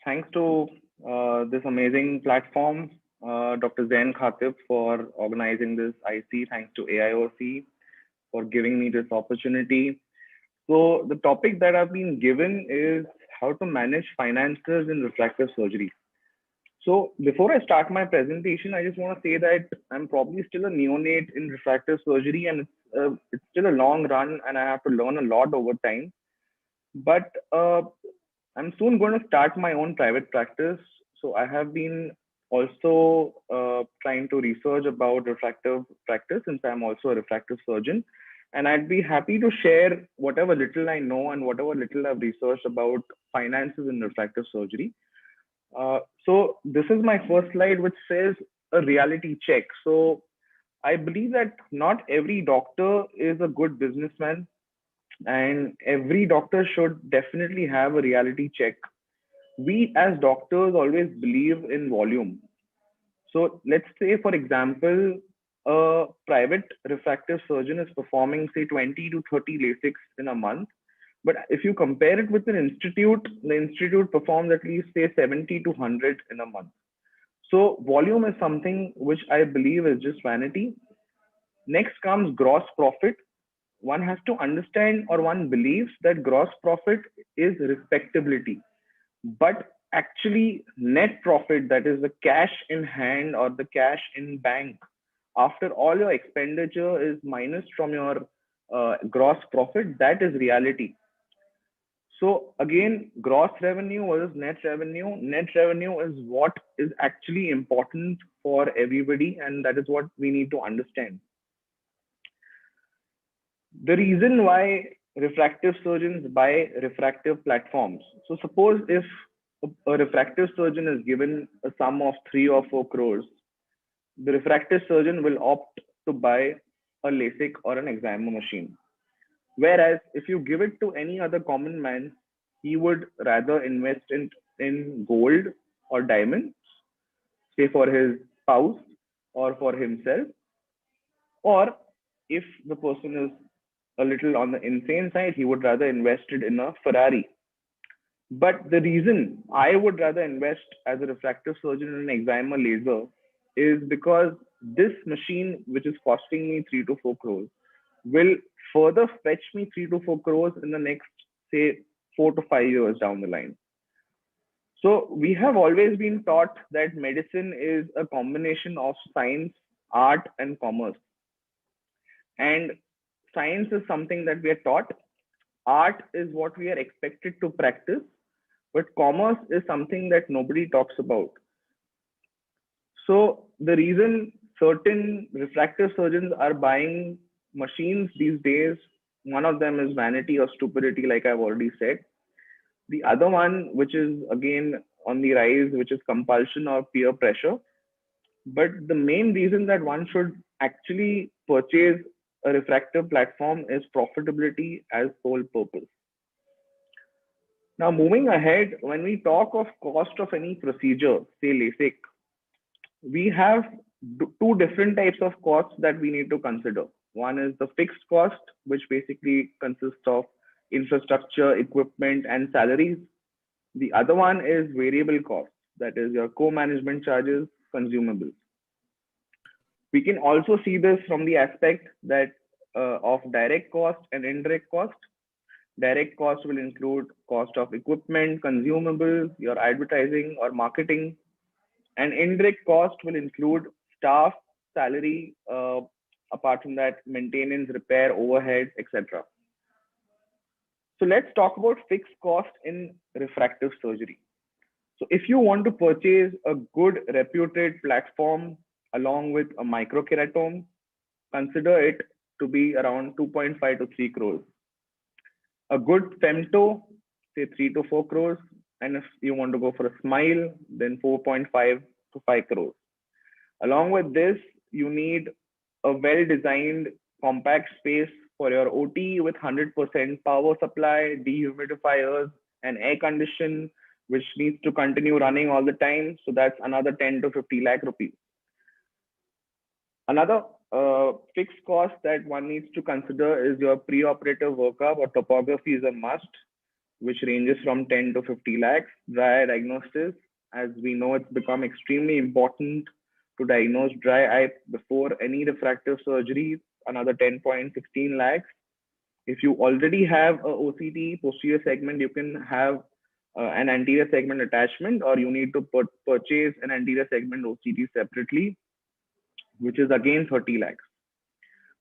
Thanks to this amazing platform, Dr. Zain Khatib, for organizing this IC. Thanks to AIOC for giving me this opportunity. So, the topic that I've been given is how to manage finances in refractive surgery. So, before I start my presentation, I just want to say that I'm probably still a neonate in refractive surgery, and it's still a long run, and I have to learn a lot over time. But I'm soon going to start my own private practice. So I have been also trying to research about refractive practice since I'm also a refractive surgeon. And I'd be happy to share whatever little I know and whatever little I've researched about finances in refractive surgery. So this is my first slide, which says a reality check. So I believe that not every doctor is a good businessman, and every doctor should definitely have a reality check. We as doctors always believe in volume. So let's say, for example, a private refractive surgeon is performing, say, 20 to 30 LASIKs in a month. But if you compare it with an institute, the institute performs at least, say, 70 to 100 in a month. So volume is something which I believe is just vanity. Next comes gross profit. One has to understand, or one believes that gross profit is respectability, but actually net profit, that is the cash in hand or the cash in bank after all your expenditure is minus from your gross profit, that is reality. So again, gross revenue versus net revenue. Net revenue is what is actually important for everybody, and that is what we need to understand. The reason why refractive surgeons buy refractive platforms. So suppose if a refractive surgeon is given a sum of 3 or 4 crores, the refractive surgeon will opt to buy a LASIK or an examiner machine. Whereas if you give it to any other common man, he would rather invest in gold or diamonds, say for his spouse or for himself, or if the person is a little on the insane side, he would rather invest it in a Ferrari. But the reason I would rather invest as a refractive surgeon in an excimer laser is because this machine, which is costing me 3 to 4 crores, will further fetch me 3 to 4 crores in the next, say, 4 to 5 years down the line. So we have always been taught that medicine is a combination of science, art, and commerce. And science is something that we are taught. Art is what we are expected to practice, but commerce is something that nobody talks about. So the reason certain refractive surgeons are buying machines these days, one of them is vanity or stupidity, like I've already said. The other one, which is again on the rise, which is compulsion or peer pressure. But the main reason that one should actually purchase a refractive platform is profitability as sole purpose. Now, moving ahead, when we talk of cost of any procedure, say LASIK, we have two different types of costs that we need to consider. One is the fixed cost, which basically consists of infrastructure, equipment, and salaries. The other one is variable cost, that is your co-management charges, consumables. We can also see this from the aspect that of direct cost and indirect cost. Direct cost will include cost of equipment, consumables, your advertising or marketing, and indirect cost will include staff, salary, apart from that, maintenance, repair, overhead, etc. So let's talk about fixed cost in refractive surgery. So if you want to purchase a good reputed platform along with a microkeratome, consider it to be around 2.5 to 3 crores. A good femto, say 3 to 4 crores. And if you want to go for a smile, then 4.5 to 5 crores. Along with this, you need a well-designed compact space for your OT with 100% power supply, dehumidifiers, and air condition, which needs to continue running all the time. So that's another 10 to 50 lakh rupees. Another fixed cost that one needs to consider is your preoperative workup or topography is a must. which ranges from 10 to 50 lakhs. Dry eye diagnosis, as we know, it's become extremely important to diagnose dry eye before any refractive surgery, another 10.16 lakhs. If you already have a OCT posterior segment, you can have an anterior segment attachment, or you need to purchase an anterior segment OCT separately, which is again 30 lakhs.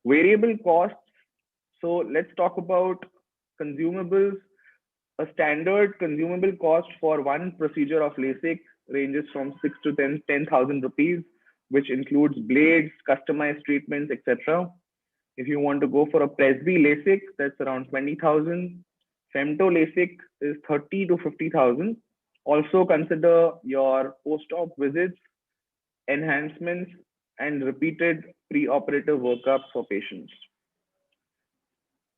Variable costs. So let's talk about consumables. A standard consumable cost for one procedure of LASIK ranges from 6 to 10,000 rupees, which includes blades, customized treatments, etc. If you want to go for a Presby LASIK, that's around 20,000. Femto LASIK is 30 to 50,000. Also consider your post-op visits, enhancements, and repeated pre-operative workups for patients.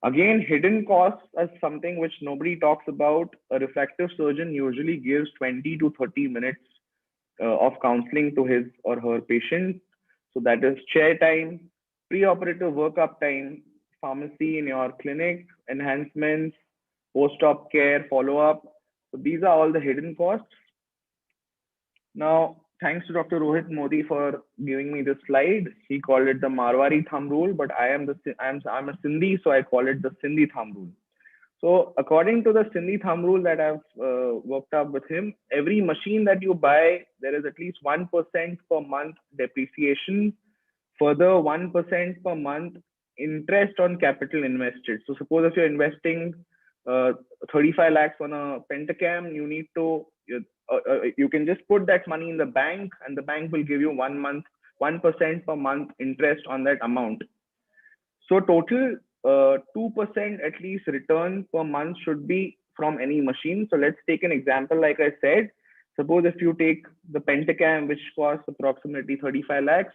Again, hidden costs are something which nobody talks about. A refractive surgeon usually gives 20 to 30 minutes of counseling to his or her patient. So that is chair time, pre-operative workup time, pharmacy in your clinic, enhancements, post-op care, follow-up. So these are all the hidden costs. Now, thanks to Dr. Rohit Modi for giving me this slide. He called it the Marwari thumb rule, but I'm a Sindhi, so I call it the Sindhi thumb rule. So according to the Sindhi thumb rule that I've worked up with him, every machine that you buy, there is at least 1% per month depreciation, further 1% per month interest on capital invested. So suppose if you're investing 35 lakhs on a Pentacam, you need to, you can just put that money in the bank, and the bank will give you 1% per month interest on that amount. So total 2% at least return per month should be from any machine. So let's take an example. Like I said, suppose if you take the Pentacam, which costs approximately 35 lakhs.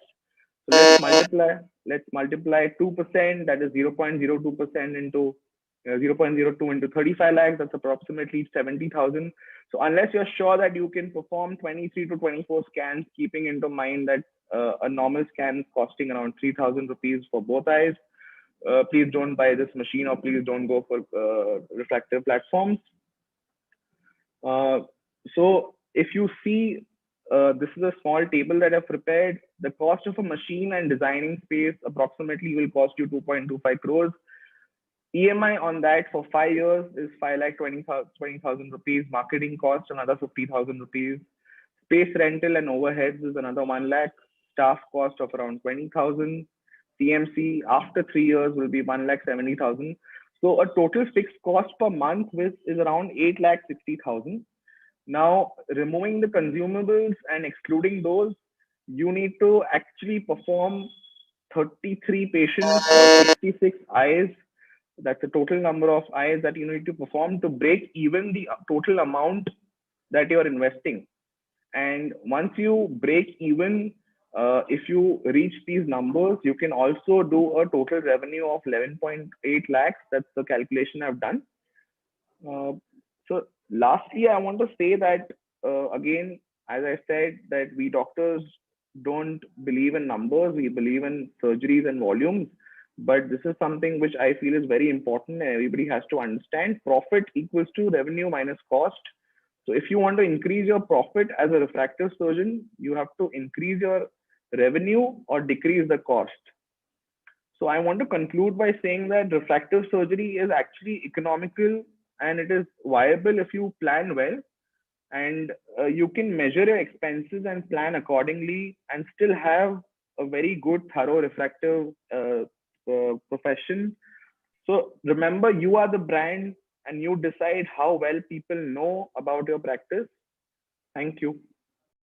So let's multiply 2%, that is 0.02% into 0.02 into 35 lakhs, that's approximately 70,000. So unless you're sure that you can perform 23 to 24 scans, keeping into mind that a normal scan is costing around 3,000 rupees for both eyes, please don't buy this machine, or please don't go for refractive platforms. So if you see, this is a small table that I've prepared. The cost of a machine and designing space approximately will cost you 2.25 crores. EMI on that for 5 years is 5,20,000 rupees. Marketing cost another 50,000 rupees. Space rental and overheads is another 1 lakh. Staff cost of around 20,000. CMC after 3 years will be 1,70,000. So a total fixed cost per month is around 8,60,000. Now, removing the consumables and excluding those, you need to actually perform 33 patients or 66 eyes. That's the total number of eyes that you need to perform to break even the total amount that you're investing. And once you break even, if you reach these numbers, you can also do a total revenue of 11.8 lakhs. That's the calculation I've done. So lastly, I want to say that, again, as I said, that we doctors don't believe in numbers. We believe in surgeries and volumes. But this is something which I feel is very important, and everybody has to understand. Profit equals to revenue minus cost. So if you want to increase your profit as a refractive surgeon, you have to increase your revenue or decrease the cost. So I want to conclude by saying that refractive surgery is actually economical, and it is viable if you plan well, and you can measure your expenses and plan accordingly and still have a very good, thorough refractive profession. So remember, you are the brand, and you decide how well people know about your practice. Thank you.